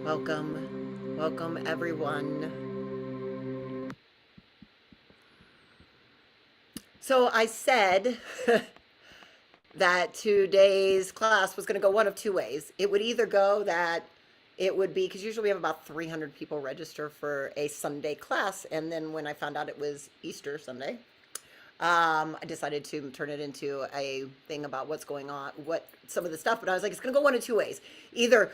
Welcome everyone. So I said that today's class was going to go one of two ways. It would either go that it would be, because usually we have about 300 people register for a Sunday class, and then when I found out it was Easter Sunday, I decided to turn it into a thing about what's going on, what some of the stuff. But I was like, it's going to go one of two ways. Either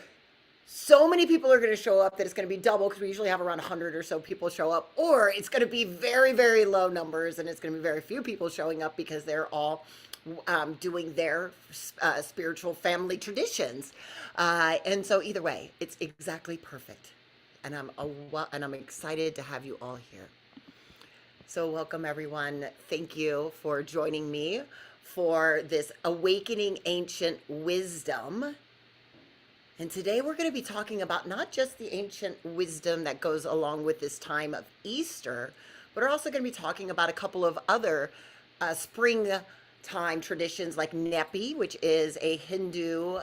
so many people are going to show up that it's going to be double, because we usually have around 100 or so people show up, or it's going to be very, very low numbers and it's going to be very few people showing up because they're all doing their spiritual family traditions. And so either way, it's exactly perfect. And I'm excited to have you all here. So welcome everyone. Thank you for joining me for this Awakening Ancient Wisdom. And today we're going to be talking about not just the ancient wisdom that goes along with this time of Easter, but we're also going to be talking about a couple of other springtime traditions like Nepi, which is a Hindu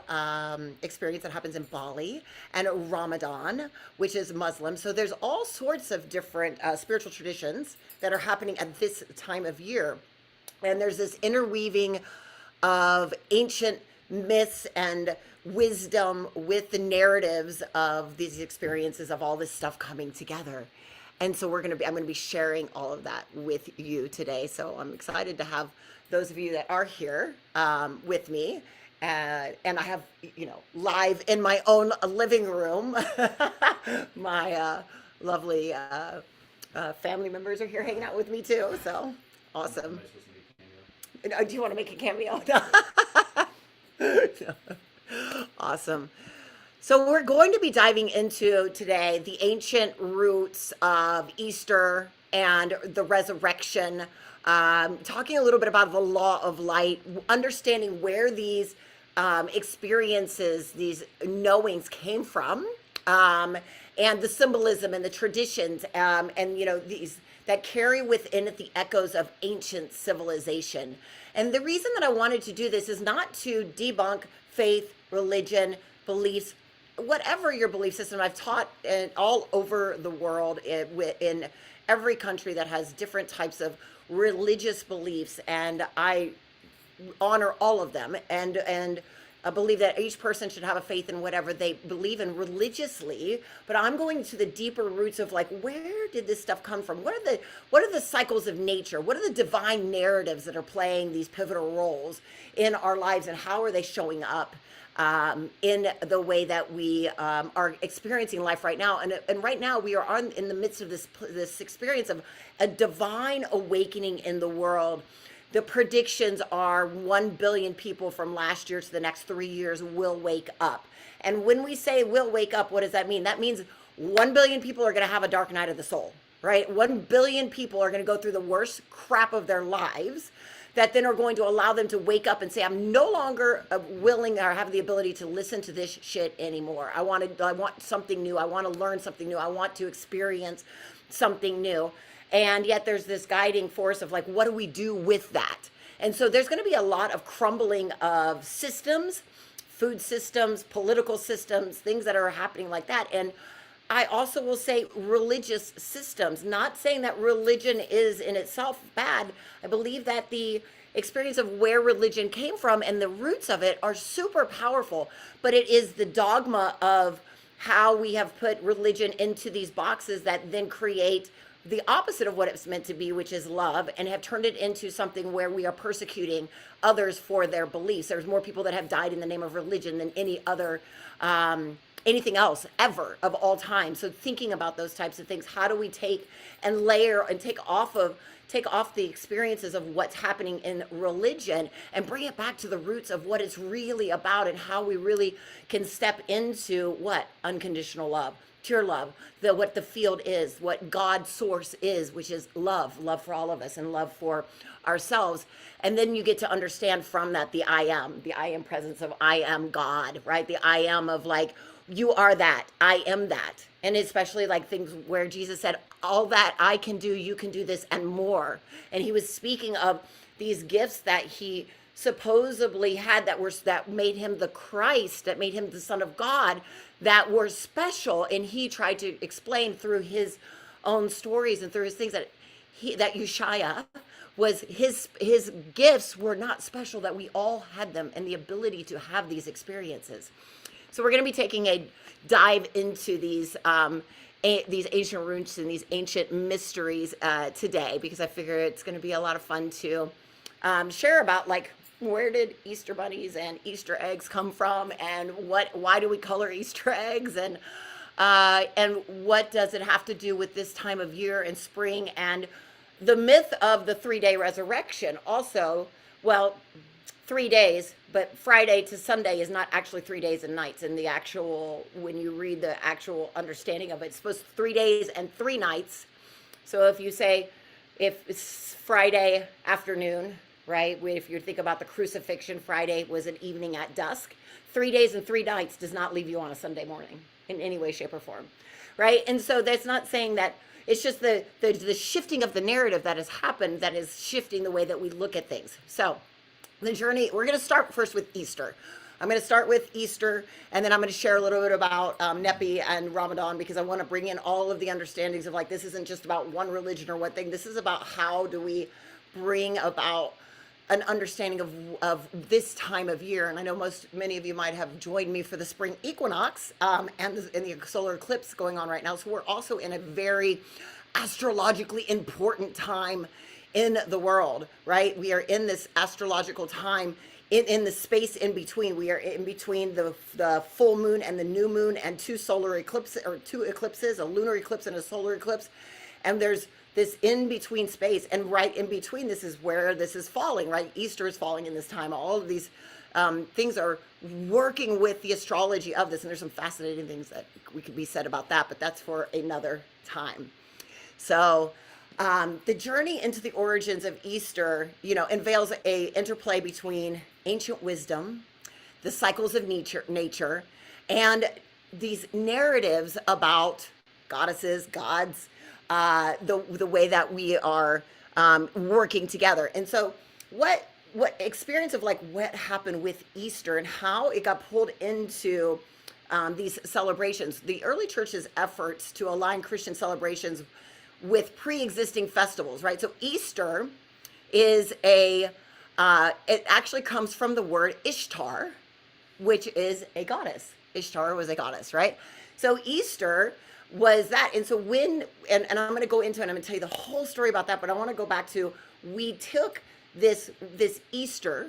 experience that happens in Bali, and Ramadan, which is Muslim. So there's all sorts of different spiritual traditions that are happening at this time of year. And there's this interweaving of ancient myths and wisdom with the narratives of these experiences of all this stuff coming together. And so I'm going to be sharing all of that with you today. So I'm excited to have those of you that are here with me. And I have, live in my own living room, my lovely family members are here hanging out with me too. So awesome. Do you want to make a cameo? Awesome. So we're going to be diving into today the ancient roots of Easter and the resurrection, talking a little bit about the law of light, understanding where these experiences, these knowings came from, and the symbolism and the traditions, and these that carry within it the echoes of ancient civilization. And the reason that I wanted to do this is not to debunk faith, religion, beliefs, whatever your belief system. I've taught all over the world in every country that has different types of religious beliefs, and I honor all of them, and I believe that each person should have a faith in whatever they believe in religiously. But I'm going to the deeper roots of, like, where did this stuff come from? What are the cycles of nature? What are the divine narratives that are playing these pivotal roles in our lives, and how are they showing up in the way that we are experiencing life right now? And right now we are in the midst of this experience of a divine awakening in the world. The predictions are 1 billion people from last year to the next 3 years will wake up. And when we say will wake up, what does that mean? That means 1 billion people are going to have a dark night of the soul, right? 1 billion people are going to go through the worst crap of their lives, that then are going to allow them to wake up and say, I'm no longer willing or have the ability to listen to this shit anymore. I want something new. I want to learn something new. I want to experience something new. And yet there's this guiding force of, like, what do we do with that? And so there's going to be a lot of crumbling of systems, food systems, political systems, things that are happening like that. And I also will say religious systems, not saying that religion is in itself bad. I believe that the experience of where religion came from and the roots of it are super powerful, but it is the dogma of how we have put religion into these boxes that then create the opposite of what it's meant to be, which is love, and have turned it into something where we are persecuting others for their beliefs. There's more people that have died in the name of religion than any other anything else ever of all time. So thinking about those types of things, how do we take and layer and take off the experiences of what's happening in religion and bring it back to the roots of what it's really about, and how we really can step into what unconditional love, pure love, what the field is, what God's source is, which is love for all of us and love for ourselves. And then you get to understand from that the I am presence of I am God, right? The I am of, like, you are that, I am that. And especially like things where Jesus said, all that I can do, you can do this and more. And he was speaking of these gifts that he supposedly had that made him the Christ, that made him the Son of God, that were special. And he tried to explain through his own stories and through his things that Yeshua was his gifts were not special, that we all had them and the ability to have these experiences. So we're going to be taking a dive into these ancient roots and these ancient mysteries today, because I figure it's going to be a lot of fun to share about, like, where did Easter bunnies and Easter eggs come from, and why do we color Easter eggs, and what does it have to do with this time of year and spring, and the myth of the 3-day resurrection. Also, well, 3 days, but Friday to Sunday is not actually 3 days and nights in the actual, when you read the actual understanding of it. It's supposed to be 3 days and 3 nights. So if you say, if it's Friday afternoon, right? If you think about the crucifixion, Friday was an evening at dusk. 3 days and 3 nights does not leave you on a Sunday morning in any way, shape, or form, right? And so that's not saying that. It's just the shifting of the narrative that has happened that is shifting the way that we look at things. So the journey, we're going to start first with Easter. I'm going to start with Easter, and then I'm going to share a little bit about Nepi and Ramadan, because I want to bring in all of the understandings of, like, this isn't just about one religion or one thing. This is about how do we bring about an understanding of this time of year. And I know many of you might have joined me for the spring equinox and the solar eclipse going on right now. So we're also in a very astrologically important time in the world, right? We are in this astrological time in the space in between. We are in between the full moon and the new moon, and two eclipses, a lunar eclipse and a solar eclipse. And there's this in between space, and right in between, this is where this is falling, right? Easter is falling in this time. All of these things are working with the astrology of this, and there's some fascinating things that we could be said about that, but that's for another time. So the journey into the origins of Easter, unveils a interplay between ancient wisdom, the cycles of nature, and these narratives about goddesses, gods, the way that we are working together. And so what experience of, like, what happened with Easter and how it got pulled into these celebrations, the early church's efforts to align Christian celebrations with pre-existing festivals, right? So Easter is it actually comes from the word Ishtar, which is a goddess. Ishtar was a goddess, right? So Easter was that. And so and I'm going to go into it, and I'm going to tell you the whole story about that, but I want to go back to, we took this Easter,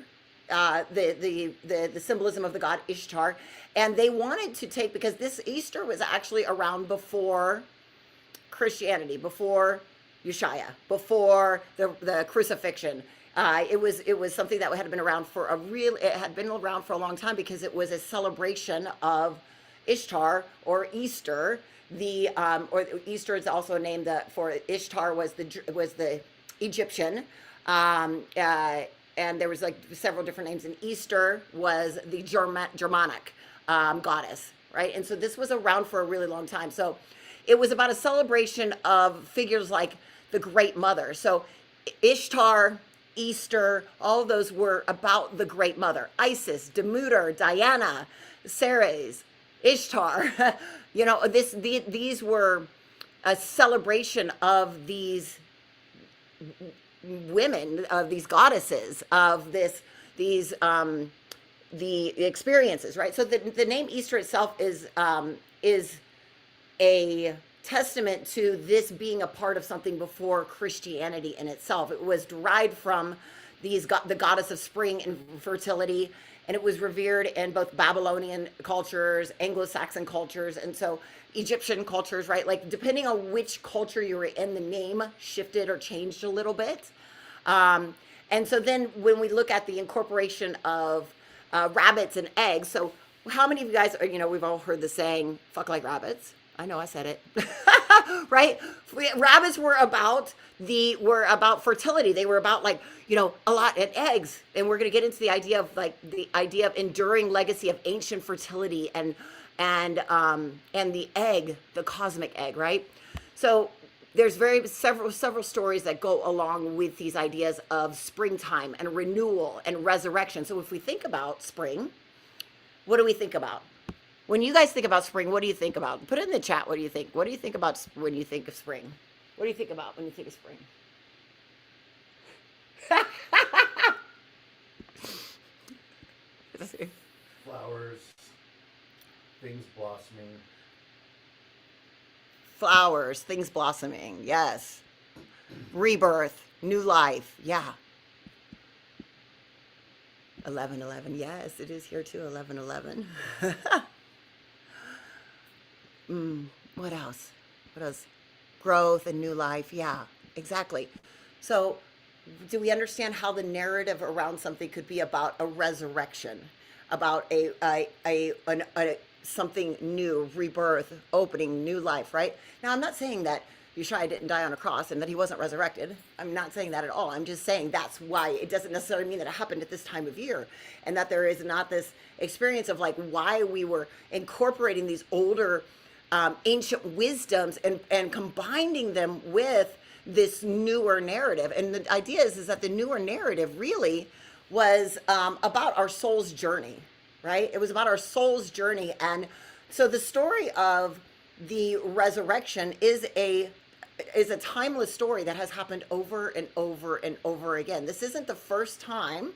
the symbolism of the god Ishtar, and they wanted to take, because this Easter was actually around before Christianity, before Yeshua, before the crucifixion. It was something that had been around for a long time, because it was a celebration of Ishtar, or Easter. Or Easter is also a name for Ishtar was the Egyptian, and there was, like, several different names. And Easter was the Germanic goddess, right? And so this was around for a really long time. So it was about a celebration of figures like the Great Mother. So Ishtar, Easter, all of those were about the Great Mother. Isis, Demeter, Diana, Ceres, Ishtar. These were a celebration of these women, of these goddesses, of the experiences, right? So the name Easter itself is a testament to this being a part of something before Christianity in itself. It was derived from the goddess of spring and fertility, and it was revered in both Babylonian cultures, Anglo-Saxon cultures, and so Egyptian cultures, right? Like, depending on which culture you were in, the name shifted or changed a little bit. And so then when we look at the incorporation of rabbits and eggs, so how many of you guys are, we've all heard the saying, fuck like rabbits. I know I said it, right? Rabbits were about fertility. They were about, like, a lot, and eggs. And we're going to get into the idea of enduring legacy of ancient fertility and the egg, the cosmic egg, right? So there's very several stories that go along with these ideas of springtime and renewal and resurrection. So if we think about spring, what do we think about? When you guys think about spring, what do you think about? Put it in the chat. What do you think? What do you think about when you think of spring? What do you think about when you think of spring? Flowers, things blossoming. Flowers, things blossoming. Yes. Rebirth, new life. Yeah. 11:11. Yes, it is here too. 11:11. What else? What else? Growth and new life. Yeah, exactly. So, do we understand how the narrative around something could be about a resurrection, about a something new, rebirth, opening, new life, right? Now, I'm not saying that Yeshua didn't die on a cross and that he wasn't resurrected. I'm not saying that at all. I'm just saying that's why it doesn't necessarily mean that it happened at this time of year, and that there is not this experience of like why we were incorporating these older ancient wisdoms and combining them with this newer narrative. And the idea is that the newer narrative really was about our soul's journey, right? It was about our soul's journey. And so the story of the resurrection is a timeless story that has happened over and over and over again. This isn't the first time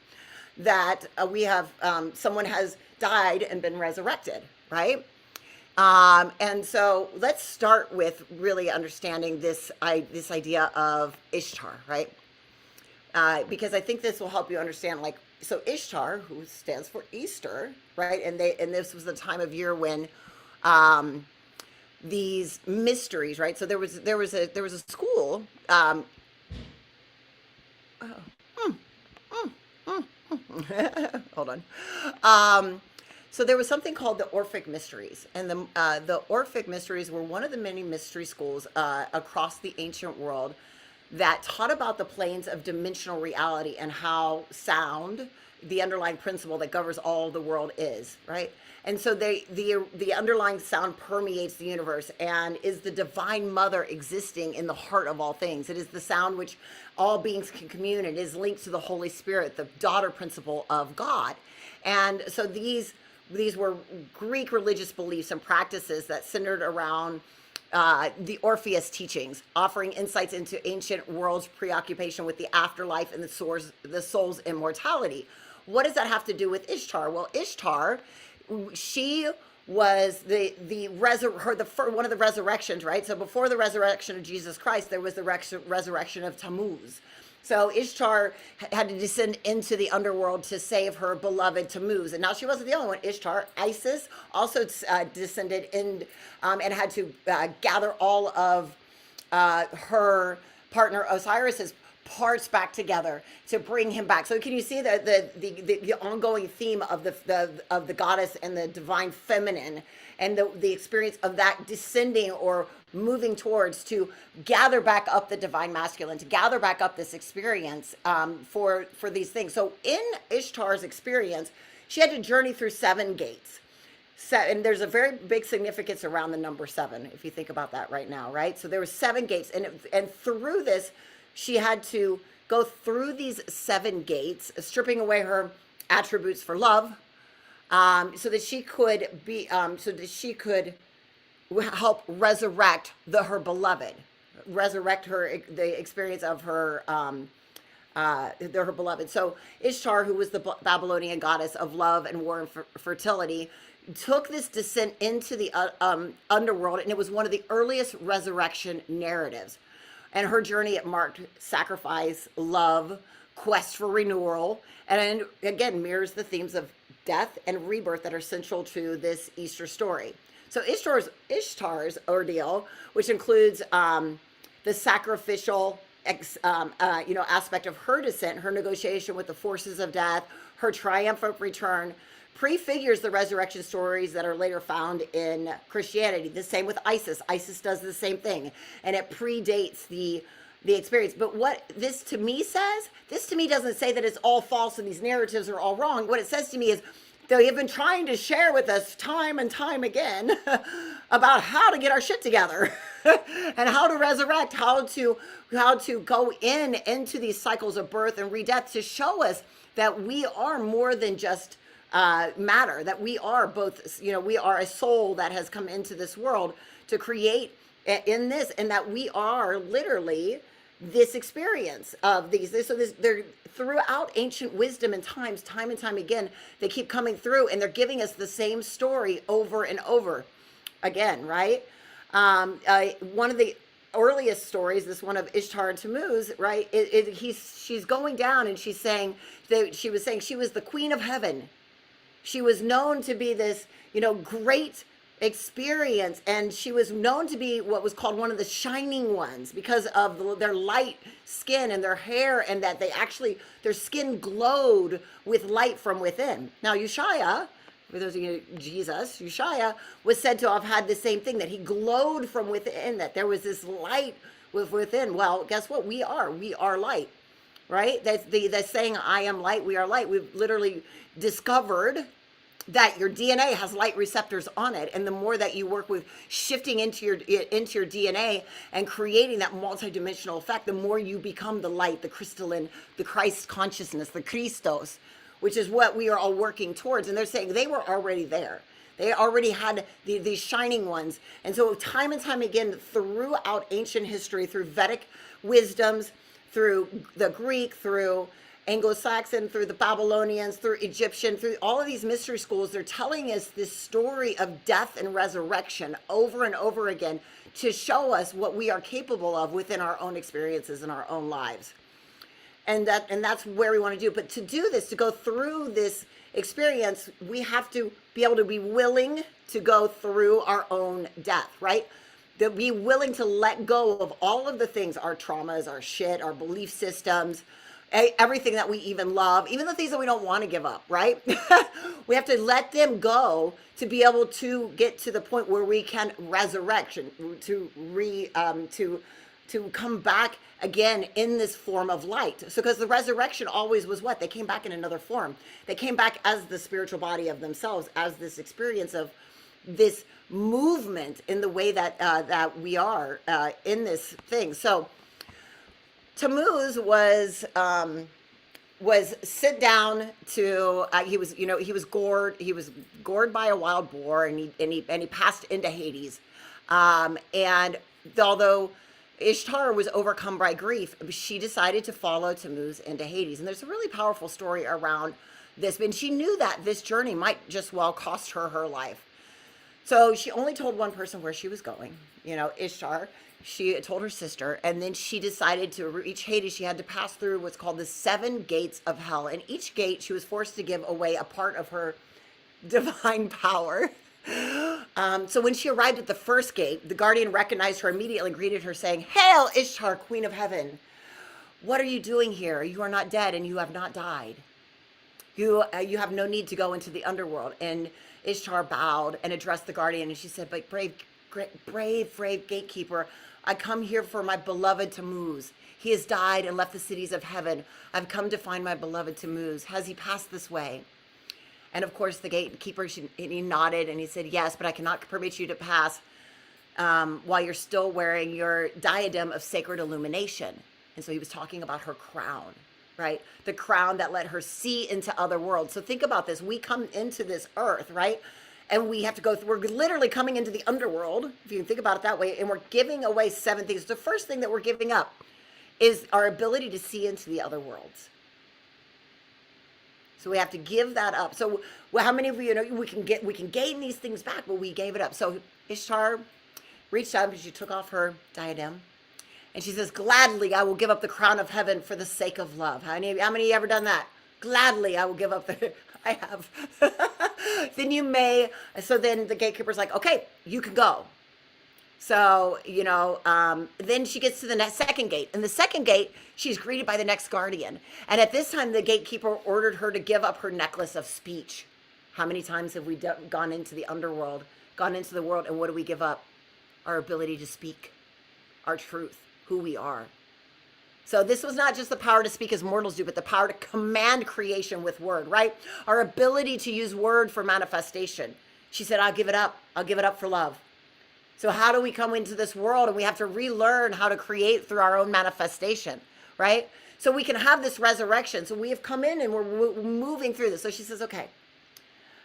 that we have someone has died and been resurrected, right? And so let's start with really understanding this idea of Ishtar, right? Because I think this will help you understand, like, so Ishtar, who stands for Easter, right? And this was the time of year when these mysteries, right? So there was a school. Hold on. So there was something called the Orphic Mysteries, and the Orphic Mysteries were one of the many mystery schools across the ancient world that taught about the planes of dimensional reality and how sound, the underlying principle that governs all the world, is, right? And so the underlying sound permeates the universe and is the divine mother existing in the heart of all things. It is the sound which all beings can commune. It is linked to the Holy Spirit, the daughter principle of God. And so these were Greek religious beliefs and practices that centered around the Orpheus teachings, offering insights into ancient world's preoccupation with the afterlife and the soul's immortality. What does that have to do with Ishtar? Well, Ishtar, she was one of the resurrections, right? So before the resurrection of Jesus Christ, there was the resurrection of Tammuz. So Ishtar had to descend into the underworld to save her beloved Tammuz. And now she wasn't the only one. Ishtar, Isis, also descended in and had to gather all of her partner Osiris's parts back together to bring him back. So can you see the ongoing theme of the goddess and the divine feminine, and the experience of that descending or moving towards to gather back up the divine masculine, to gather back up this experience for these things. So in Ishtar's experience, she had to journey through 7 gates. And there's a very big significance around the number 7, if you think about that right now, right? So there were 7 gates, and through this, she had to go through these 7 gates, stripping away her attributes for love, so that she could help resurrect her beloved, resurrect the experience of her her beloved. So Ishtar, who was the Babylonian goddess of love and war and fertility, took this descent into the underworld, and it was one of the earliest resurrection narratives. And her journey, it marked sacrifice, love, quest for renewal, and again mirrors the themes of death and rebirth that are central to this Easter story. So Ishtar's ordeal, which includes the sacrificial aspect of her descent, her negotiation with the forces of death, her triumphant return, prefigures the resurrection stories that are later found in Christianity. The same with Isis. Isis does the same thing, and it predates the experience. But what this to me doesn't say that it's all false and these narratives are all wrong. What it says to me is they have been trying to share with us time and time again about how to get our shit together. and how to resurrect, how to go into these cycles of birth and re-death to show us that we are more than just matter, that we are both, we are a soul that has come into this world to create in this, and that we are literally this experience of these. They're throughout ancient wisdom and times, time and time again, they keep coming through and they're giving us the same story over and over again, right? One of the earliest stories, this one of Ishtar and Tammuz, right? She's going down and she's saying that she was saying she was the queen of heaven. She was known to be this, great experience, and she was known to be what was called one of the shining ones because of their light skin and their hair, and that their skin glowed with light from within. Now, Yeshua, for those of you, Jesus, Yeshua was said to have had the same thing, that he glowed from within, that there was this light within. Well, guess what? We are light, right? That's the saying, I am light, we are light. We've literally discovered that your DNA has light receptors on it, and the more that you work with shifting into your DNA and creating that multidimensional effect, the more you become the light, the crystalline, the Christ consciousness, the Christos, which is what we are all working towards. And they're saying they were already there. They already had these shining ones. And so time and time again, throughout ancient history, through Vedic wisdoms, through the Greek, through Anglo-Saxon, through the Babylonians, through Egyptian, through all of these mystery schools, they're telling us this story of death and resurrection over and over again to show us what we are capable of within our own experiences and our own lives. And that's where we want to do. But to do this, to go through this experience, we have to be able to be willing to go through our own death, right? To be willing to let go of all of the things, our traumas, our shit, our belief systems, everything that we even love, even the things that we don't want to give up, right? We have to let them go to be able to get to the point where we can resurrection, to come back again in this form of light. So because the resurrection always was what? They came back in another form. They came back as the spiritual body of themselves, as this experience of this movement in the way that we are in this thing. So Tammuz was sit down to he was gored by a wild boar, and he passed into Hades, and although Ishtar was overcome by grief, she decided to follow Tammuz into Hades. And there's a really powerful story around this. And she knew that this journey might just well cost her life. So she only told one person where she was going, Ishtar. She told her sister, and then she decided to reach Hades. She had to pass through what's called the 7 gates of hell. And each gate, she was forced to give away a part of her divine power. So when she arrived at the first gate, the guardian recognized her immediately and greeted her saying, "Hail, Ishtar, queen of heaven. What are you doing here? You are not dead and you have not died. You have no need to go into the underworld." And Ishtar bowed and addressed the guardian, and she said, "But brave gatekeeper, I come here for my beloved Tammuz. He has died and left the cities of heaven. I've come to find my beloved Tammuz. Has he passed this way?" And of course, the gatekeeper, he nodded and he said, "Yes, but I cannot permit you to pass while you're still wearing your diadem of sacred illumination." And so he was talking about her crown, right? The crown that let her see into other worlds. So think about this. We come into this earth, right? And we have to go through, we're literally coming into the underworld, if you can think about it that way, and we're giving away 7 things. The first thing that we're giving up is our ability to see into the other worlds. So we have to give that up. So how many of you know we can gain these things back, but we gave it up. So Ishtar reached out and she took off her diadem, and she says, "Gladly I will give up the crown of heaven for the sake of love." How many of you ever done that? Gladly I will give up the I have. Then you may. So then the gatekeeper's like, "Okay, you can go." So, then she gets to the second gate. And the second gate, she's greeted by the next guardian. And at this time, the gatekeeper ordered her to give up her necklace of speech. How many times have we gone into the underworld, gone into the world, and what do we give up? Our ability to speak, our truth, who we are. So this was not just the power to speak as mortals do, but the power to command creation with word, right? Our ability to use word for manifestation. She said, "I'll give it up. I'll give it up for love." So how do we come into this world and we have to relearn how to create through our own manifestation, right? So we can have this resurrection. So we have come in and we're moving through this. So she says, okay.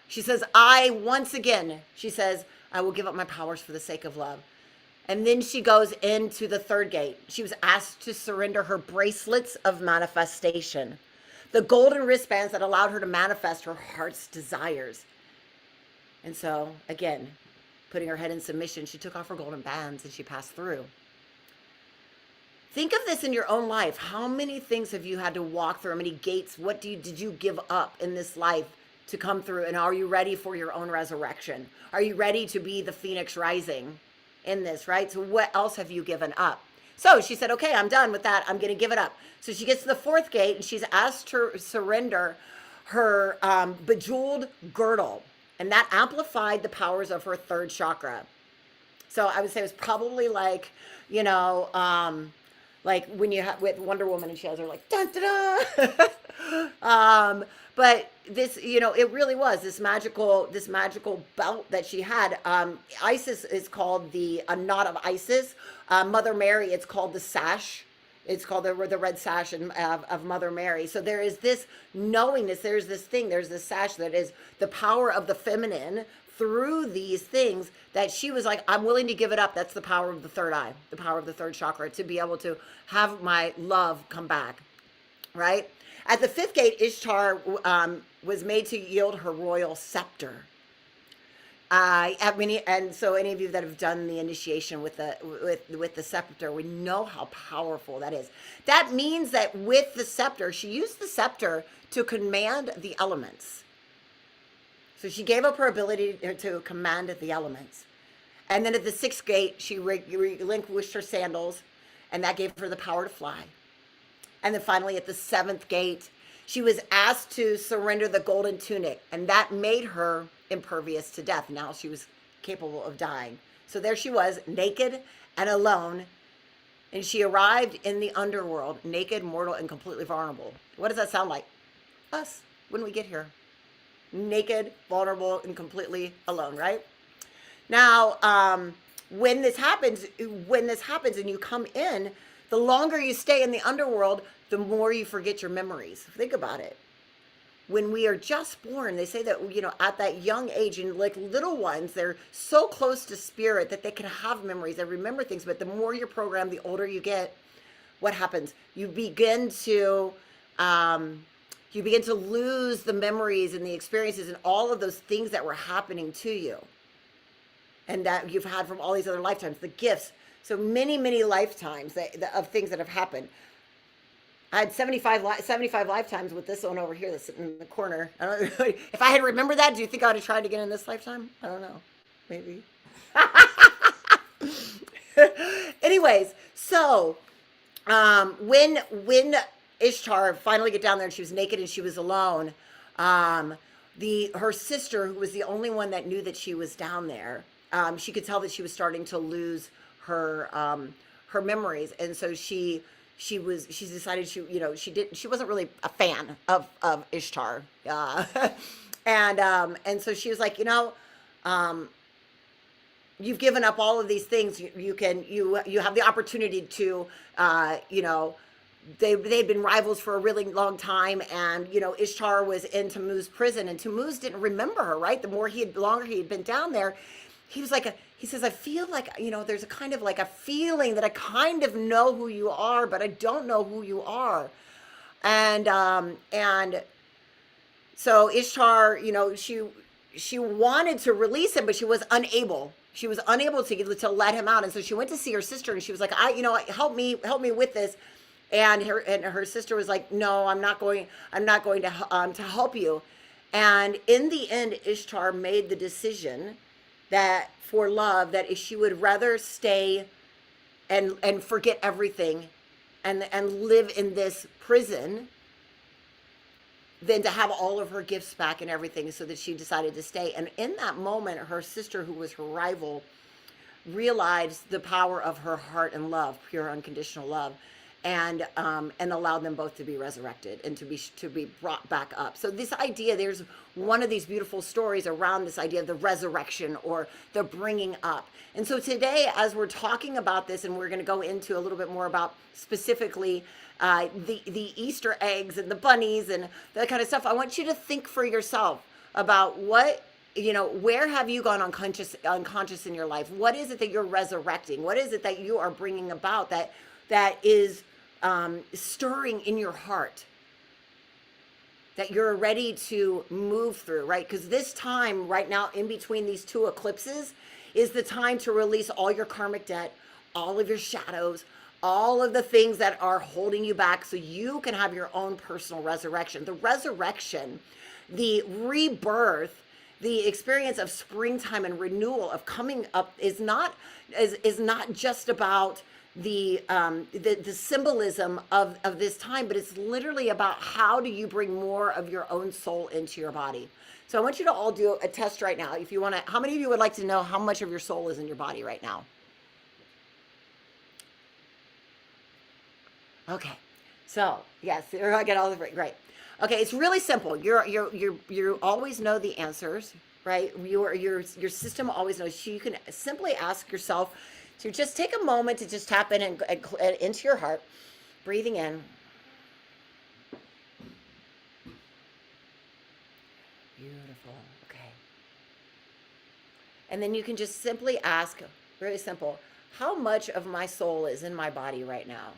She says, once again, she says, I will give up my powers for the sake of love. And then she goes into the third gate. She was asked to surrender her bracelets of manifestation, the golden wristbands that allowed her to manifest her heart's desires. And so, again, putting her head in submission, she took off her golden bands and she passed through. Think of this in your own life. How many things have you had to walk through? How many gates? What did you give up in this life to come through? And are you ready for your own resurrection? Are you ready to be the phoenix rising in this, right? So what else have you given up? So she said, okay, I'm done with that. I'm going to give it up. So she gets to the fourth gate and she's asked to surrender her bejeweled girdle. And that amplified the powers of her third chakra. So I would say it was probably like, like when you have with Wonder Woman and she has her like, dun, dun, dun. But this, it really was this magical belt that she had. Isis is called the knot of Isis. Mother Mary, it's called the sash. It's called the red sash of Mother Mary. So there is this knowingness. There's this thing. There's this sash that is the power of the feminine through these things that she was like, I'm willing to give it up. That's the power of the third eye, the power of the third chakra, to be able to have my love come back, right? At the fifth gate, Ishtar was made to yield her royal scepter. And so any of you that have done the initiation with the scepter, we know how powerful that is. That means that with the scepter, she used the scepter to command the elements. So she gave up her ability to command the elements. And then at the sixth gate, she relinquished her sandals, and that gave her the power to fly. And then finally at the seventh gate, she was asked to surrender the golden tunic, and that made her impervious to death. Now she was capable of dying. So there she was, naked and alone, and she arrived in the underworld, naked, mortal, and completely vulnerable. What does that sound like? Us, when we get here. Naked, vulnerable, and completely alone, right? Now, when this happens and you come in, the longer you stay in the underworld, the more you forget your memories. Think about it. When we are just born, they say that, at that young age, and like little ones, they're so close to spirit that they can have memories. They remember things, but the more you're programmed, the older you get, what happens? You begin to lose the memories and the experiences and all of those things that were happening to you and that you've had from all these other lifetimes, the gifts. So many, many lifetimes of things that have happened. I had 75 lifetimes with this one over here that's sitting in the corner. I don't know. If I had remembered that, do you think I would have tried again in this lifetime? I don't know. Maybe. Anyways, so when Ishtar finally got down there and she was naked and she was alone, her sister, who was the only one that knew that she was down there, she could tell that she was starting to lose her memories, and so she decided she wasn't really a fan of Ishtar, and so she was like, you've given up all of these things. You have the opportunity to, they'd been rivals for a really long time, and Ishtar was in Tammuz's prison, and Tammuz didn't remember her, right? The longer he had been down there, he says, I feel like, there's a kind of like a feeling that I kind of know who you are, but I don't know who you are. And so Ishtar, she wanted to release him, but she was unable. She was unable to let him out. And so she went to see her sister, and she was like, help me with this. And her sister was like, no, I'm not going to help you. And in the end, Ishtar made the decision that for love, that she would rather stay and forget everything and live in this prison than to have all of her gifts back and everything, so that she decided to stay. And in that moment, her sister, who was her rival, realized the power of her heart and love, pure unconditional love. and allow them both to be resurrected and to be brought back up. So this idea, there's one of these beautiful stories around this idea of the resurrection or the bringing up. And so today, as we're talking about this, and we're going to go into a little bit more about specifically the Easter eggs and the bunnies and that kind of stuff, I want you to think for yourself about what, where have you gone unconscious in your life? What is it that you're resurrecting? What is it that you are bringing about that is stirring in your heart, that you're ready to move through, right? Because this time right now, in between these two eclipses, is the time to release all your karmic debt, all of your shadows, all of the things that are holding you back so you can have your own personal resurrection. The resurrection, the rebirth, the experience of springtime and renewal of coming up is not just about the symbolism of this time, but it's literally about how do you bring more of your own soul into your body. So I want you to all do a test right now. If you want to, how many of you would like to know how much of your soul is in your body right now? Okay. So yes, I get all the right. Okay, it's really simple. You always know the answers, right? Your system always knows. So you can simply ask yourself to just take a moment to just tap in and into your heart, breathing in. Beautiful. Okay. And then you can just simply ask, very simple, how much of my soul is in my body right now?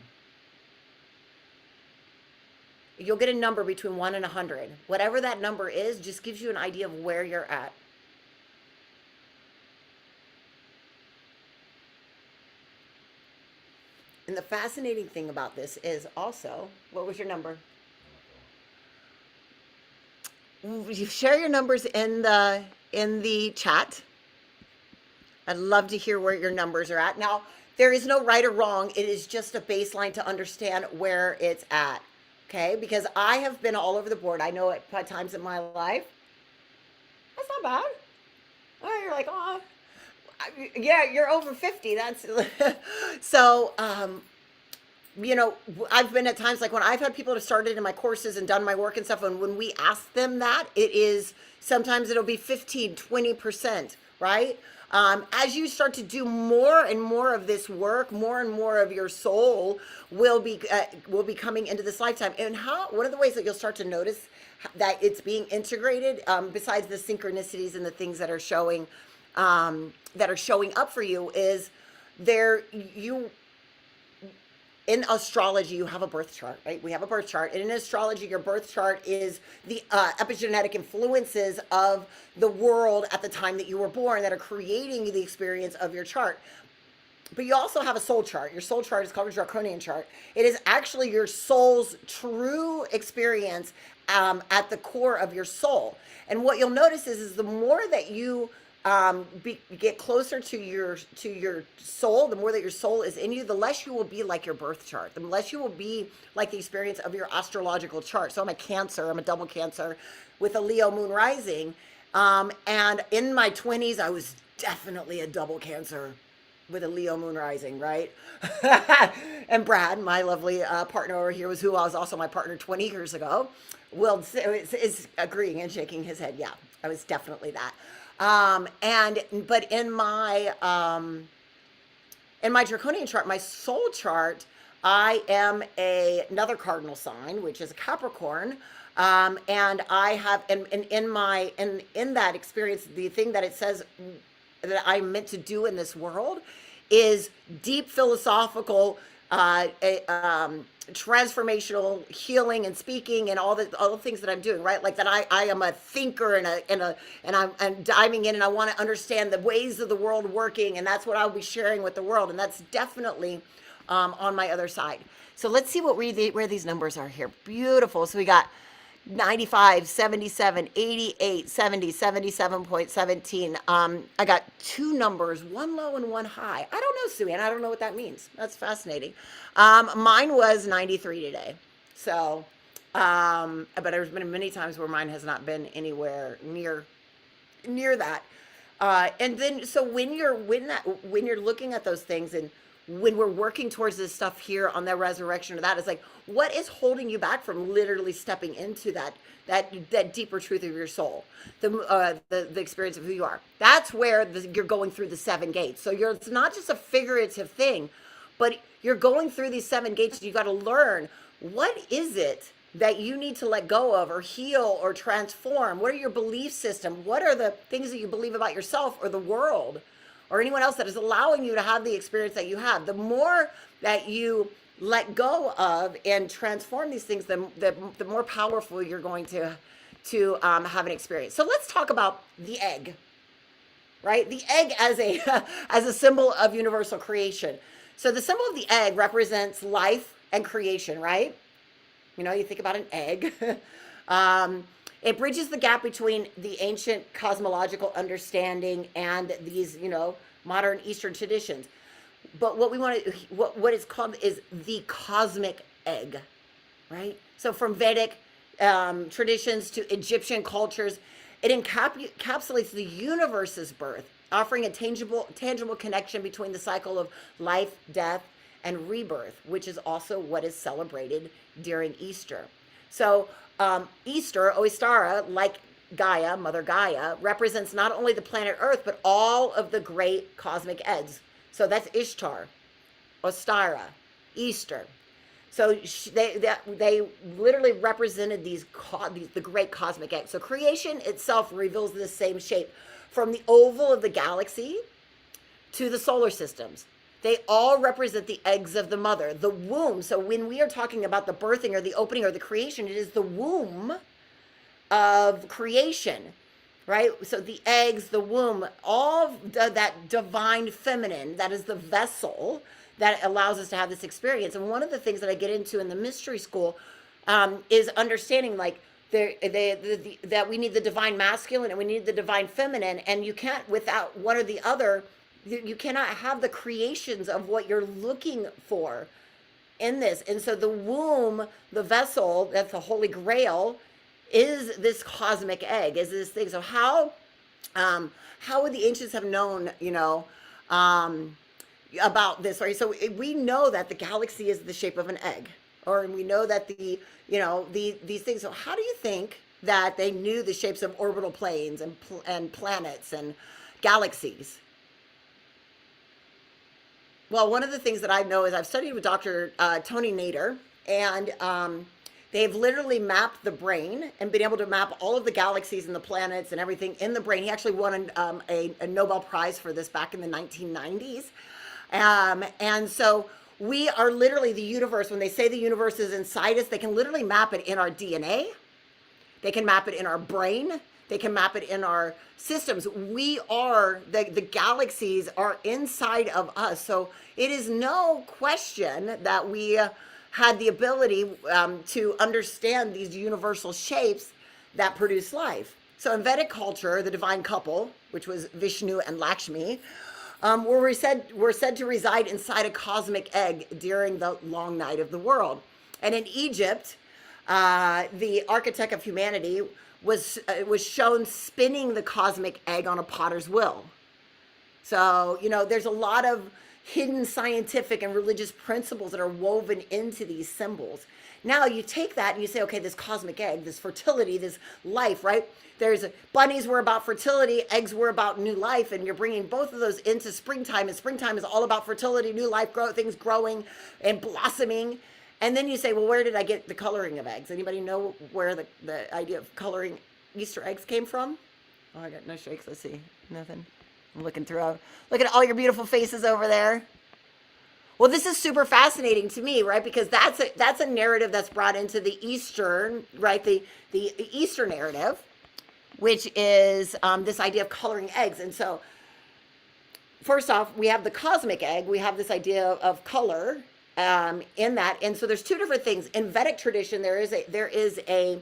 You'll get a number between 1 and 100. Whatever that number is, just gives you an idea of where you're at. And the fascinating thing about this is also, what was your number? You share your numbers in the chat. I'd love to hear where your numbers are at. Now, there is no right or wrong. It is just a baseline to understand where it's at. Okay? Because I have been all over the board. I know at times in my life. That's not bad. Oh, you're like, oh, yeah, you're over 50. That's so, I've been at times like when I've had people that started in my courses and done my work and stuff, and when we ask them that, it is sometimes it'll be 15, 20%, right? As you start to do more and more of this work, more and more of your soul will be coming into this lifetime. And one of the ways that you'll start to notice that it's being integrated, besides the synchronicities and the things that are showing up for you, is in astrology, you have a birth chart, right? We have a birth chart. And in astrology, your birth chart is the epigenetic influences of the world at the time that you were born that are creating the experience of your chart. But you also have a soul chart. Your soul chart is called a draconian chart. It is actually your soul's true experience at the core of your soul. And what you'll notice is the more that you get closer to your soul, the more that your soul is in you, the less you will be like your birth chart, the less you will be like the experience of your astrological chart. So I'm a Cancer, I'm a double Cancer with a Leo moon rising. And in my 20s, I was definitely a double Cancer with a Leo moon rising, right? And Brad, my lovely partner over here, who was also my partner 20 years ago, is agreeing and shaking his head. Yeah, I was definitely that. But in my draconian chart, my soul chart, I am another cardinal sign, which is a Capricorn. And I have, and in that experience, the thing that it says that I'm meant to do in this world is deep philosophical, transformational healing and speaking and all the things that I'm doing, right? Like that I am a thinker and I'm diving in and I want to understand the ways of the world working, and that's what I'll be sharing with the world, and that's definitely on my other side. So let's see where these numbers are here. Beautiful. So we got 95, 77, 88, 70, 77.17. I got two numbers, one low and one high. I don't know, Sue Ann. I don't know what that means. That's fascinating. Mine was 93 today. So, but there's been many times where mine has not been anywhere near that. And then, so when you're looking at those things and when we're working towards this stuff here on the resurrection or that, is like, what is holding you back from literally stepping into that deeper truth of your soul, the experience of who you are? That's where you're going through the seven gates. So it's not just a figurative thing, but you're going through these seven gates. You got to learn, what is it that you need to let go of or heal or transform? What are your belief system? What are the things that you believe about yourself or the world or anyone else that is allowing you to have the experience that you have? The more that you let go of and transform these things, the more powerful you're going to have an experience. So let's talk about the egg, right? The egg as a as a symbol of universal creation. So the symbol of the egg represents life and creation, right? You know, you think about an egg. It bridges the gap between the ancient cosmological understanding and these, modern Eastern traditions. But what we want to, what is called is the cosmic egg, right? So from Vedic traditions to Egyptian cultures, it encapsulates the universe's birth, offering a tangible connection between the cycle of life, death, and rebirth, which is also what is celebrated during Easter. So Easter, Ostara, like Gaia, Mother Gaia, represents not only the planet Earth, but all of the great cosmic eggs. So that's Ishtar, Ostara, Easter. So they literally represented the great cosmic eggs. So creation itself reveals the same shape, from the oval of the galaxy to the solar systems. They all represent the eggs of the mother, the womb. So when we are talking about the birthing or the opening or the creation, it is the womb of creation, right? So the eggs, the womb, all that divine feminine, that is the vessel that allows us to have this experience. And one of the things that I get into in the mystery school is understanding, like, that we need the divine masculine and we need the divine feminine, and you can't, without one or the other, you cannot have the creations of what you're looking for in this. And so the womb, the vessel, that's the Holy Grail, is this cosmic egg, is this thing. So how would the ancients have known, about this, right? So we know that the galaxy is the shape of an egg, or we know that these things. So how do you think that they knew the shapes of orbital planes and planets and galaxies? Well, one of the things that I know is I've studied with Dr. Tony Nader, and they've literally mapped the brain and been able to map all of the galaxies and the planets and everything in the brain. He actually won a Nobel Prize for this back in the 1990s. And so we are literally the universe. When they say the universe is inside us, they can literally map it in our DNA. They can map it in our brain. They can map it in our systems. We are, the galaxies are inside of us. So it is no question that we had the ability to understand these universal shapes that produce life. So in Vedic culture, the divine couple, which was Vishnu and Lakshmi, were said to reside inside a cosmic egg during the long night of the world. And in Egypt, the architect of humanity was shown spinning the cosmic egg on a potter's wheel. So, there's a lot of hidden scientific and religious principles that are woven into these symbols. Now you take that and you say, okay, this cosmic egg, this fertility, this life, right? Bunnies were about fertility, eggs were about new life, and you're bringing both of those into springtime, and springtime is all about fertility, new life, things growing and blossoming. And then you say, well, where did I get the coloring of eggs? Anybody know where the idea of coloring Easter eggs came from? Oh, I got no shakes. Let's see. Nothing. I'm looking through. Look at all your beautiful faces over there. Well, this is super fascinating to me, right? Because that's a narrative that's brought into the Eastern, right? The Eastern narrative, which is this idea of coloring eggs. And so, first off, we have the cosmic egg. We have this idea of color in that. And so there's two different things. In Vedic tradition, there is a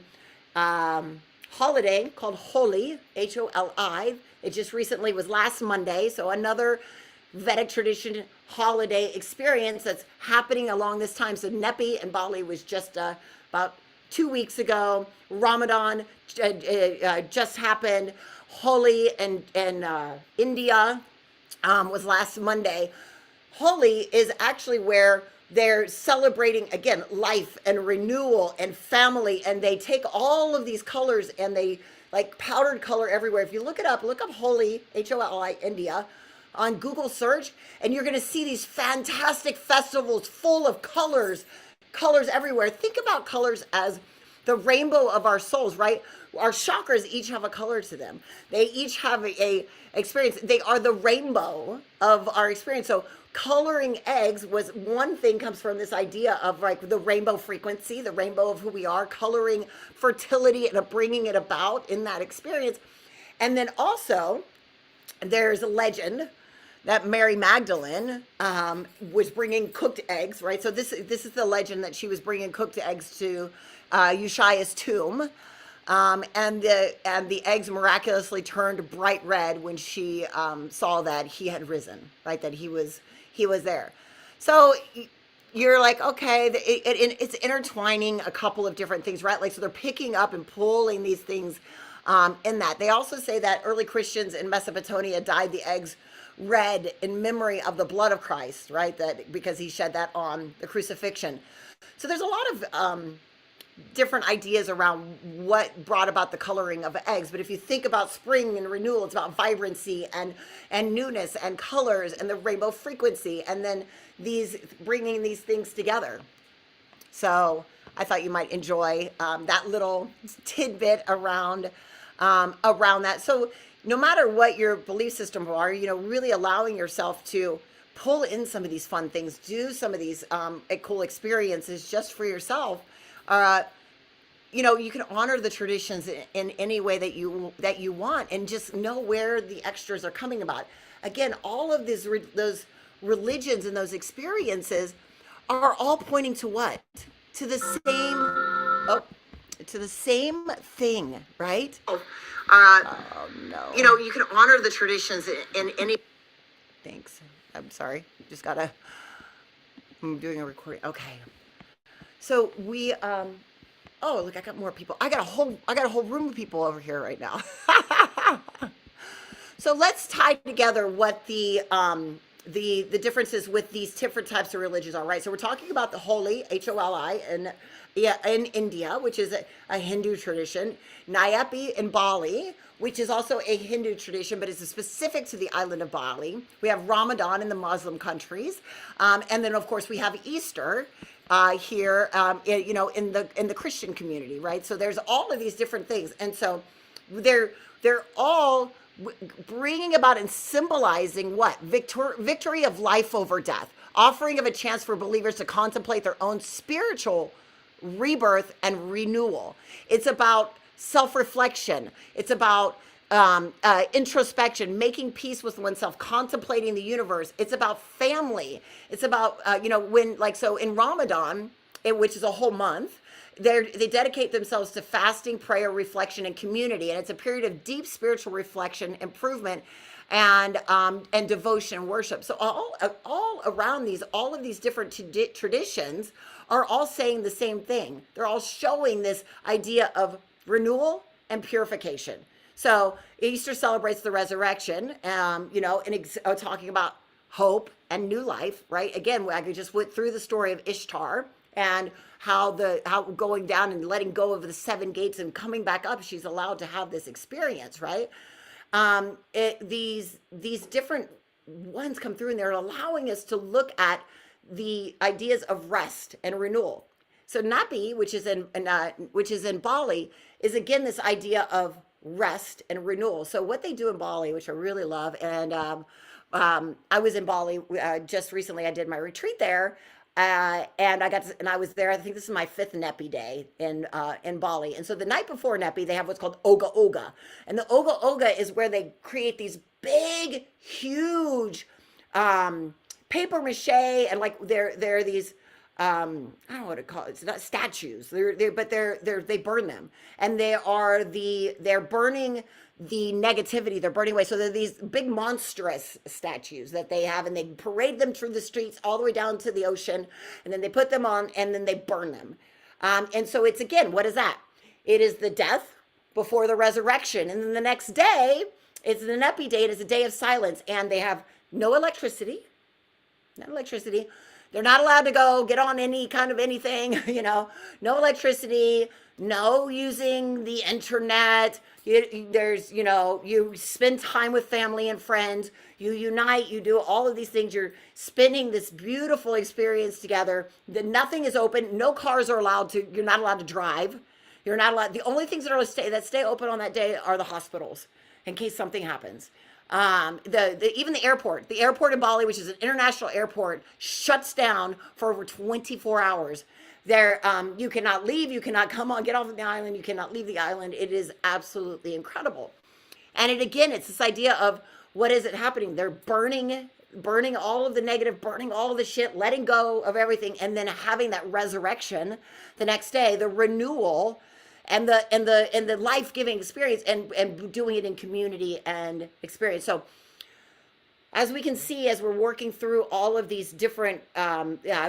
holiday called Holi, Holi. It just recently was last Monday. So another Vedic tradition holiday experience that's happening along this time. So Nepi in Bali was just about 2 weeks ago. Ramadan just happened. Holi in India was last Monday. Holi is actually where they're celebrating again life and renewal and family, and they take all of these colors and they like powdered color everywhere. If you look up Holi, Holi, India on Google search, and you're going to see these fantastic festivals full of colors, colors everywhere. Think about colors as the rainbow of our souls, right? Our chakras each have a color to them. They each have a experience. They are the rainbow of our experience. So coloring eggs was one thing, comes from this idea of like the rainbow frequency, the rainbow of who we are, coloring fertility and bringing it about in that experience. And then also there's a legend that Mary Magdalene was bringing cooked eggs, right? So this is the legend that she was bringing cooked eggs to Yeshua's tomb, and the eggs miraculously turned bright red when she saw that he had risen, right? That he was there. So you're like, okay, it's intertwining a couple of different things, right? Like, so they're picking up and pulling these things in that. They also say that early Christians in Mesopotamia dyed the eggs red in memory of the blood of Christ, right? That because he shed that on the crucifixion. So there's a lot of different ideas around what brought about the coloring of eggs. But if you think about spring and renewal, it's about vibrancy and newness and colors and the rainbow frequency, and then these bringing these things together. So I thought you might enjoy that little tidbit around that. So no matter what your belief system are, really allowing yourself to pull in some of these fun things, do some of these cool experiences just for yourself. Uh, you can honor the traditions in any way that you want, and just know where the extras are coming about. Again, all of those religions and those experiences are all pointing to what? To the same, oh, to the same thing, right? Oh no. You can honor the traditions in any. Thanks. I'm sorry. I'm doing a recording. Okay. So we oh, look, I got more people. I got a whole room of people over here right now. So let's tie together what the differences with these different types of religions are, right? So we're talking about the Holi, Holi, and yeah, in India, which is a Hindu tradition, Nayapi in Bali, which is also a Hindu tradition, but it's specific to the island of Bali. We have Ramadan in the Muslim countries, and then of course we have Easter here, in the Christian community, right? So there's all of these different things, and so they're all bringing about and symbolizing what? Victory of life over death, offering of a chance for believers to contemplate their own spiritual rebirth and renewal. It's about self-reflection. It's about introspection, making peace with oneself, contemplating the universe. It's about family. It's about so in Ramadan, which is a whole month, they dedicate themselves to fasting, prayer, reflection, and community, and it's a period of deep spiritual reflection, improvement, and devotion and worship. So all around all of these different traditions are all saying the same thing. They're all showing this idea of renewal and purification. So Easter celebrates the resurrection, talking about hope and new life, right? Again, I just went through the story of Ishtar and how going down and letting go of the seven gates and coming back up, she's allowed to have this experience, right? These different ones come through, and they're allowing us to look at the ideas of rest and renewal. So Napi, which is in Bali, is again this idea of rest and renewal. So what they do in Bali, which I really love, and I was in Bali just recently. I did my retreat there, and I was there. I think this is my fifth Nepi day in Bali. And so the night before Nepi, they have what's called Oga Oga, and the Oga Oga is where they create these big, huge paper mache, and like they're these. I don't know what to call it. It's not statues. They burn them, and they're burning the negativity. They're burning away. So they're these big monstrous statues that they have, and they parade them through the streets all the way down to the ocean, and then they put them on, and then they burn them. And so it's again, what is that? It is the death before the resurrection, and then the next day, it's the Nepi day. It's a day of silence, and they have no electricity. No electricity. They're not allowed to go get on any kind of anything, no electricity, no using the internet. You spend time with family and friends, you unite, you do all of these things. You're spending this beautiful experience together. Nothing is open. No cars are allowed to, you're not allowed to drive. You're not allowed, the only things that stay open on that day are the hospitals in case something happens. Even the airport in Bali, which is an international airport, shuts down for over 24 hours. There, you cannot leave. You cannot come on, get off of the island. You cannot leave the island. It is absolutely incredible. And again, it's this idea of what is it happening? They're burning all of the negative, burning all of the shit, letting go of everything, and then having that resurrection the next day, the renewal, and the life giving experience, and doing it in community and experience. So as we can see, as we're working through all of these different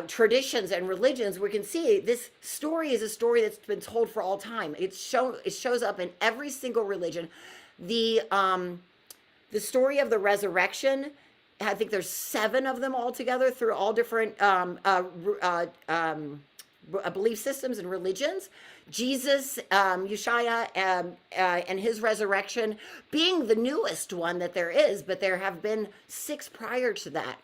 traditions and religions, we can see this story is a story that's been told for all time. It shows up in every single religion. The story of the resurrection, I think there's 7 of them altogether through all different belief systems and religions. Jesus, Yeshua, and his resurrection being the newest one that there is, but there have been 6 prior to that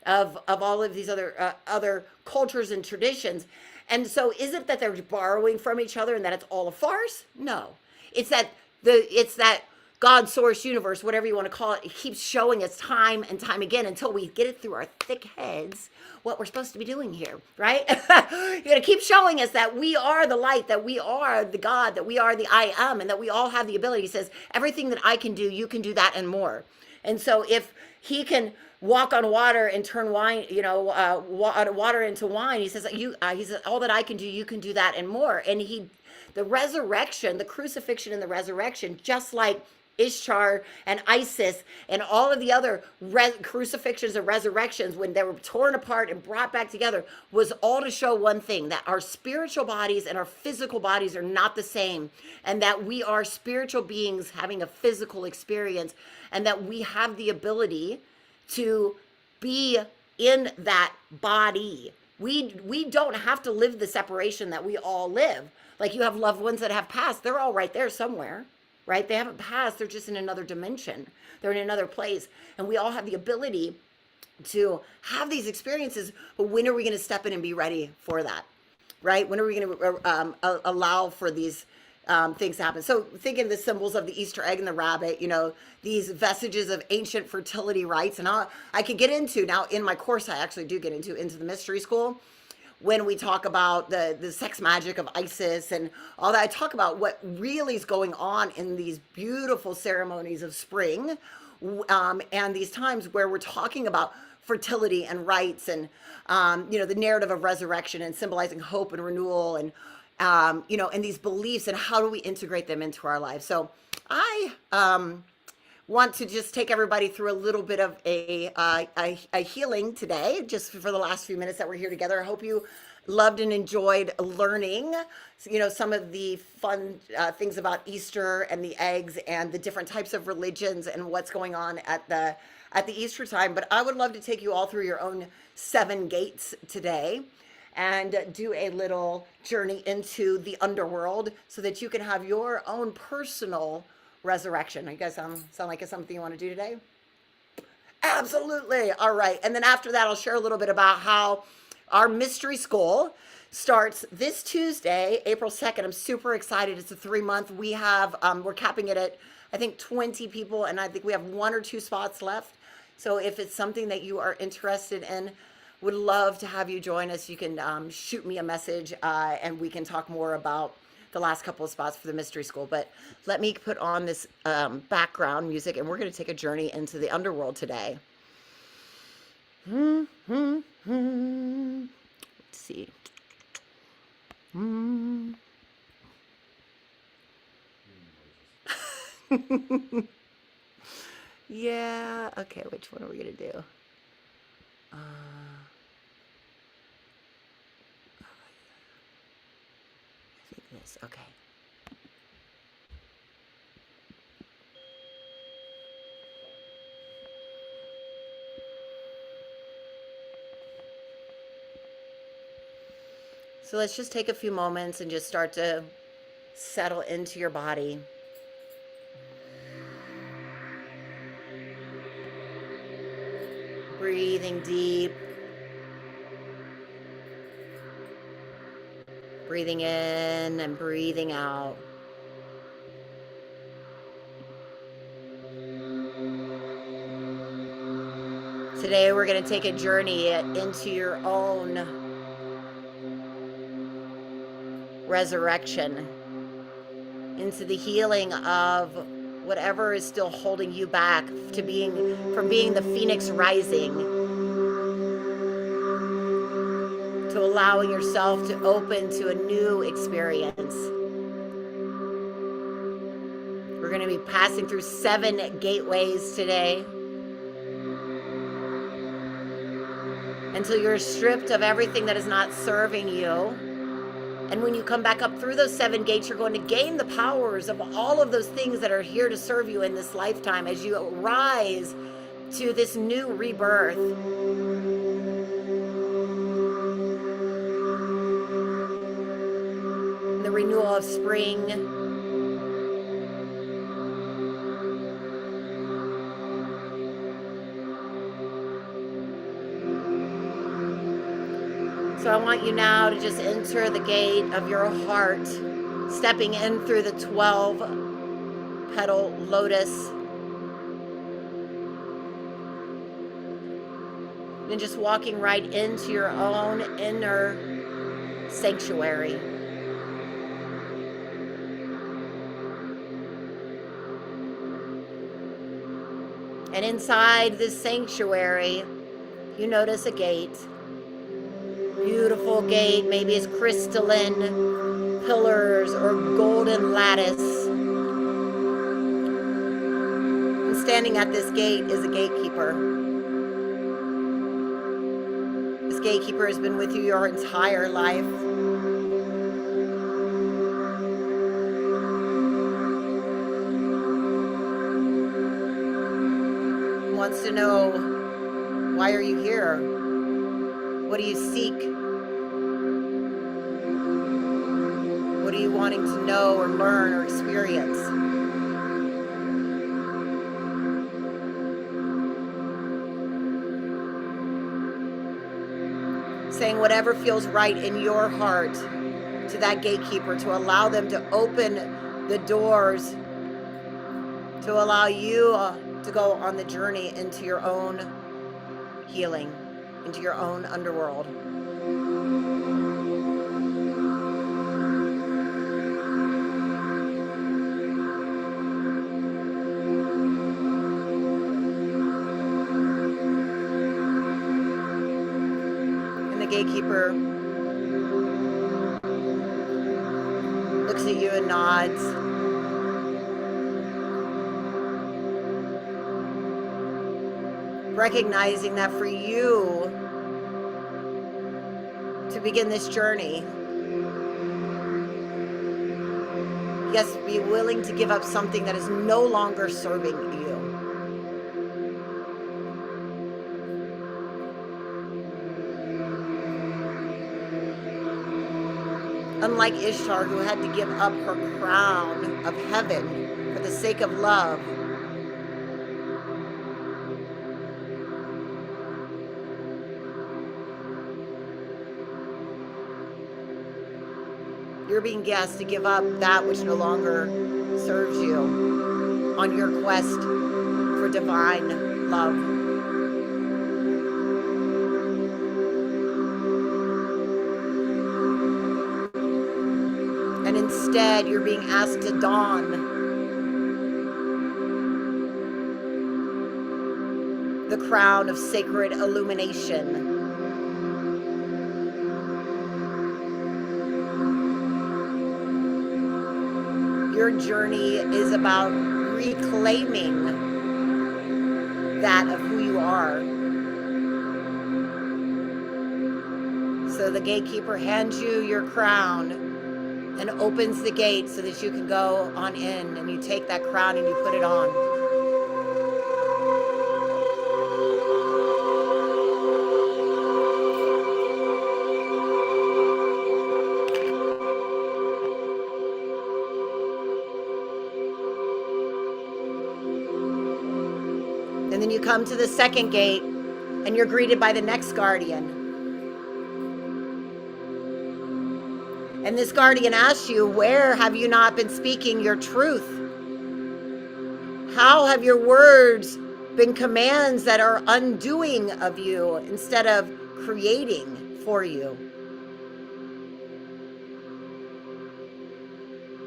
of all of these other cultures and traditions. And so, is it that they're borrowing from each other and that it's all a farce? No, it's that God, source, universe, whatever you want to call it, it keeps showing us time and time again until we get it through our thick heads what we're supposed to be doing here, right? You're going to keep showing us that we are the light, that we are the God, that we are the I am, and that we all have the ability. He says, everything that I can do, you can do that and more. And so if he can walk on water and turn wine, water into wine, he says, he says, all that I can do, you can do that and more. And the resurrection, the crucifixion and the resurrection, just like Ishtar and Isis and all of the other crucifixions and resurrections, when they were torn apart and brought back together, was all to show one thing: that our spiritual bodies and our physical bodies are not the same, and that we are spiritual beings having a physical experience, and that we have the ability to be in that body. We don't have to live the separation that we all live. Like, you have loved ones that have passed, they're all right there somewhere. Right? They haven't passed. They're just in another dimension. They're in another place. And we all have the ability to have these experiences. But when are we going to step in and be ready for that? Right? When are we going to allow for these things to happen? So thinking the symbols of the Easter egg and the rabbit, these vestiges of ancient fertility rites. And I could get into, now in my course, I actually do get into the mystery school. When we talk about the sex magic of Isis and all that, I talk about what really is going on in these beautiful ceremonies of spring, and these times where we're talking about fertility and rites, and the narrative of resurrection and symbolizing hope and renewal, and and these beliefs, and how do we integrate them into our lives. So I want to just take everybody through a little bit of a healing today, just for the last few minutes that we're here together. I hope you loved and enjoyed learning, some of the fun things about Easter and the eggs and the different types of religions and what's going on at the Easter time. But I would love to take you all through your own 7 gates today and do a little journey into the underworld so that you can have your own personal resurrection. You guys sound like it's something you want to do today? Absolutely. All right. And then after that, I'll share a little bit about how our mystery school starts this Tuesday, April 2nd. I'm super excited. It's a 3-month. We have, we're capping it at, I think, 20 people, and I think we have 1 or 2 spots left. So if it's something that you are interested in, would love to have you join us. You can shoot me a message, and we can talk more about the last couple of spots for the mystery school. But let me put on this background music, and we're going to take a journey into the underworld today. Let's see. Yeah. Okay. Which one are we going to do? I think this. Okay. So let's just take a few moments and just start to settle into your body. Breathing deep. Breathing in and breathing out. Today we're going to take a journey into your own resurrection, into the healing of whatever is still holding you back to being the phoenix rising, to allowing yourself to open to a new experience. We're going to be passing through 7 gateways today until you're stripped of everything that is not serving you. And when you come back up through those 7 gates, you're going to gain the powers of all of those things that are here to serve you in this lifetime as you rise to this new rebirth. The renewal of spring. So I want you now to just enter the gate of your heart, stepping in through the 12-petal lotus. And just walking right into your own inner sanctuary. And inside this sanctuary, you notice a gate. Beautiful gate, maybe it's crystalline pillars or golden lattice. And standing at this gate is a gatekeeper. This gatekeeper has been with you your entire life. Wants to know, why are you here? What do you seek? What are you wanting to know or learn or experience? Saying whatever feels right in your heart to that gatekeeper, to allow them to open the doors, to allow you to go on the journey into your own healing, into your own underworld. And the gatekeeper looks at you and nods. Recognizing that for you to begin this journey, you have to be willing to give up something that is no longer serving you. Unlike Ishtar, who had to give up her crown of heaven for the sake of love, you're being asked to give up that which no longer serves you on your quest for divine love. And instead, you're being asked to don the crown of sacred illumination. Your journey is about reclaiming that of who you are. So the gatekeeper hands you your crown and opens the gate so that you can go on in, and you take that crown and you put it on. you come to the second gate and you're greeted by the next guardian. And this guardian asks you, where have you not been speaking your truth? How have your words been commands that are undoing of you instead of creating for you?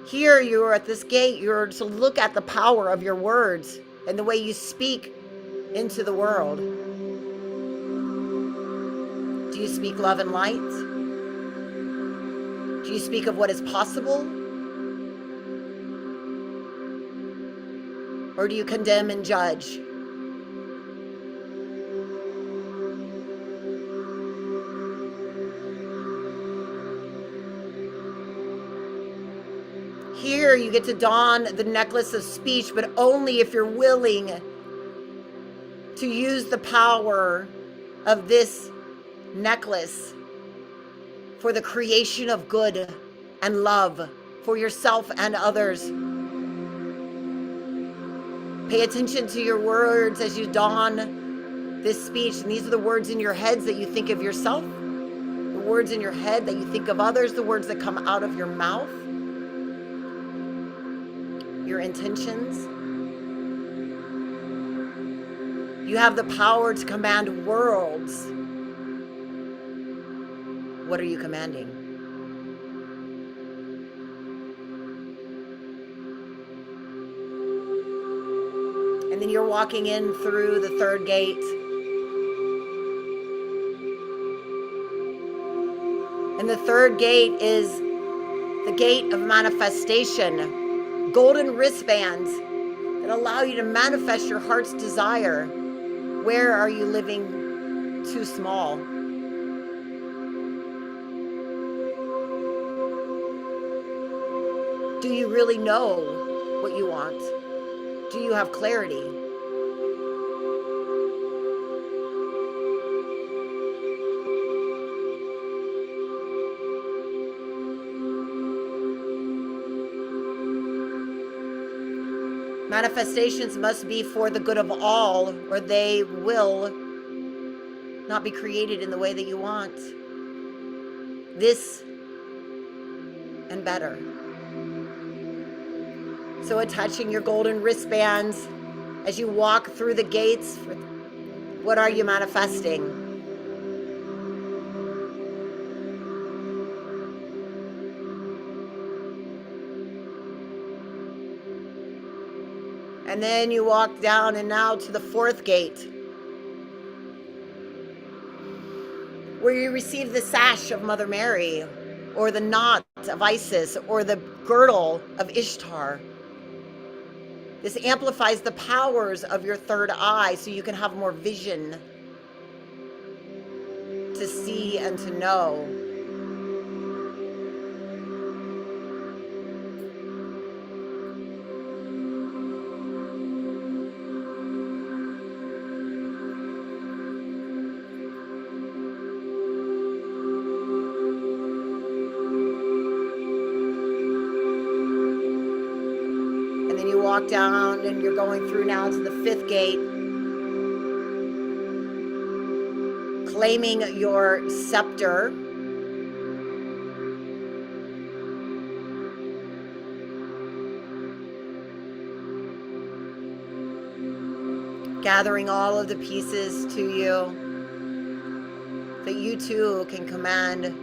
Here you are at this gate, you're to look at the power of your words and the way you speak into the world. Do you speak love and light? Do you speak of what is possible? Or do you condemn and judge? Here you get to don the necklace of speech, but only if you're willing to use the power of this necklace for the creation of good and love for yourself and others. Pay attention to your words as you don this speech. And these are the words in your heads that you think of yourself, the words in your head that you think of others, the words that come out of your mouth, your intentions. You have the power to command worlds. What are you commanding? And then you're walking in through the third gate. And the third gate is the gate of manifestation. Golden wristbands that allow you to manifest your heart's desire. Where are you living too small? Do you really know what you want? Do you have clarity? Manifestations must be for the good of all, or they will not be created in the way that you want. This and better. So attaching your golden wristbands as you walk through the gates, what are you manifesting? And then you walk down and now to the fourth gate, where you receive the sash of Mother Mary, or the knot of Isis, or the girdle of Ishtar. This amplifies the powers of your third eye so you can have more vision to see and to know. Walk down and you're going through now to the fifth gate, claiming your scepter, gathering all of the pieces to you that you too can command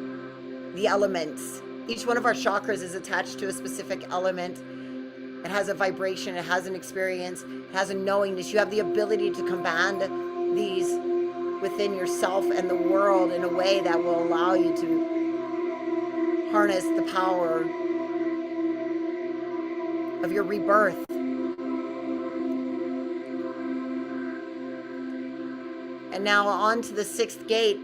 the elements. Each one of our chakras is attached to a specific element. It has a vibration, it has an experience, it has a knowingness. You have the ability to command these within yourself and the world in a way that will allow you to harness the power of your rebirth. And now on to the sixth gate,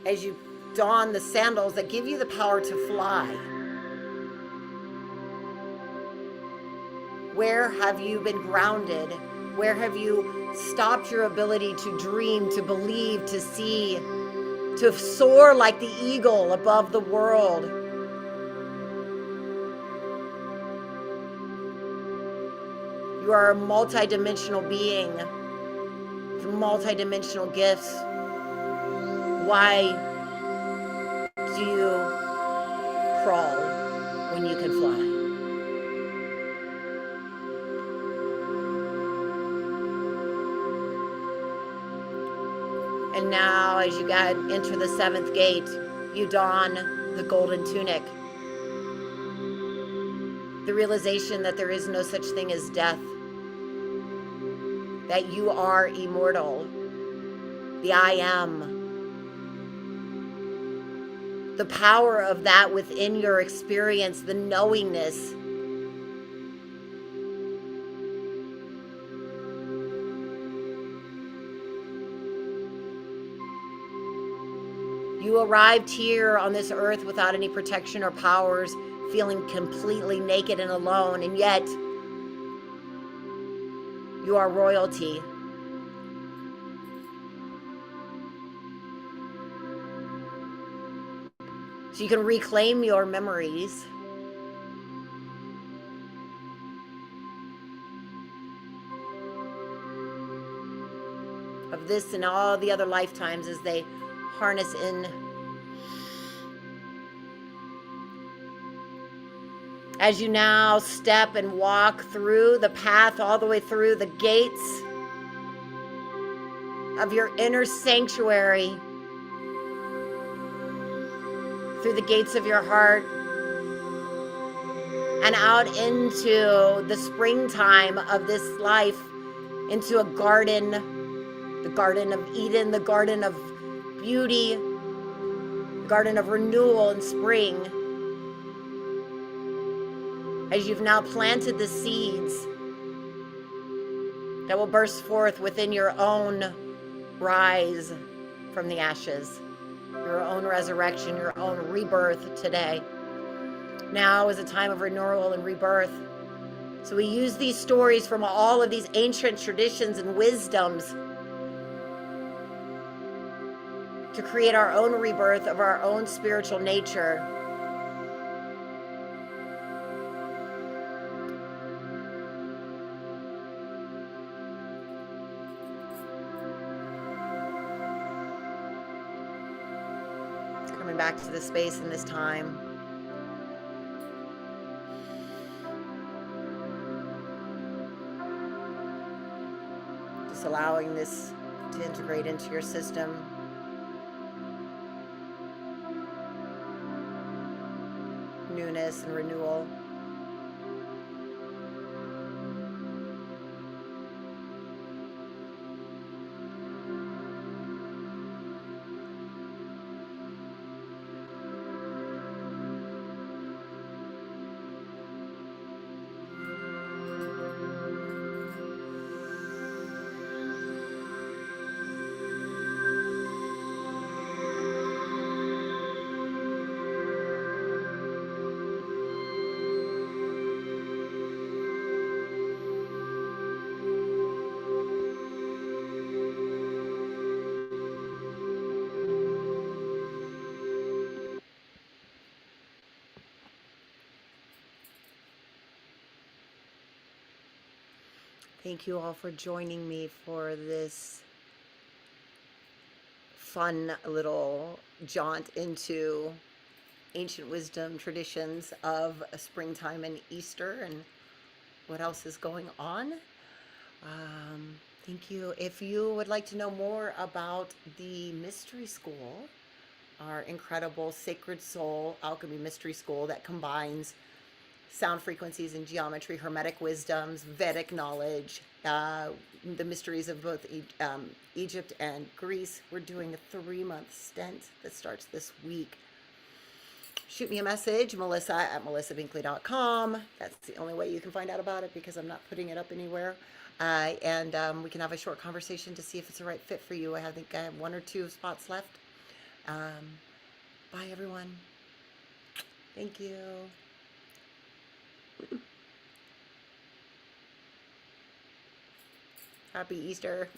as you don the sandals that give you the power to fly. Where have you been grounded? Where have you stopped your ability to dream, to believe, to see, to soar like the eagle above the world? You You are a multidimensional being with multidimensional gifts. Why do you crawl when you can fly? And now, as you enter the seventh gate, you don the golden tunic. The realization that there is no such thing as death, that you are immortal, the I am. The power of that within your experience, the knowingness. You arrived here on this earth without any protection or powers, feeling completely naked and alone, and yet you are royalty. So you can reclaim your memories. Of this and all the other lifetimes as they harness in. As you now step and walk through the path all the way through the gates of your inner sanctuary, through the gates of your heart, and out into the springtime of this life, into a garden, the Garden of Eden, the Garden of Beauty, the Garden of Renewal and Spring. As you've now planted the seeds that will burst forth within your own rise from the ashes, your own resurrection, your own rebirth today. Now is a time of renewal and rebirth. So we use these stories from all of these ancient traditions and wisdoms to create our own rebirth of our own spiritual nature. Coming back to the space and this time. Just allowing this to integrate into your system. Newness and renewal. Thank you all for joining me for this fun little jaunt into ancient wisdom traditions of springtime and Easter and what else is going on. Thank you. If you would like to know more about the Mystery School, our incredible Sacred Soul Alchemy Mystery School that combines sound frequencies and geometry, hermetic wisdoms, Vedic knowledge, the mysteries of both Egypt and Greece. We're doing a 3-month stint that starts this week. Shoot me a message, melissa@melissabinkley.com. That's the only way you can find out about it because I'm not putting it up anywhere. And we can have a short conversation to see if it's the right fit for you. I think I have 1 or 2 spots left. Bye, everyone. Thank you. Happy Easter.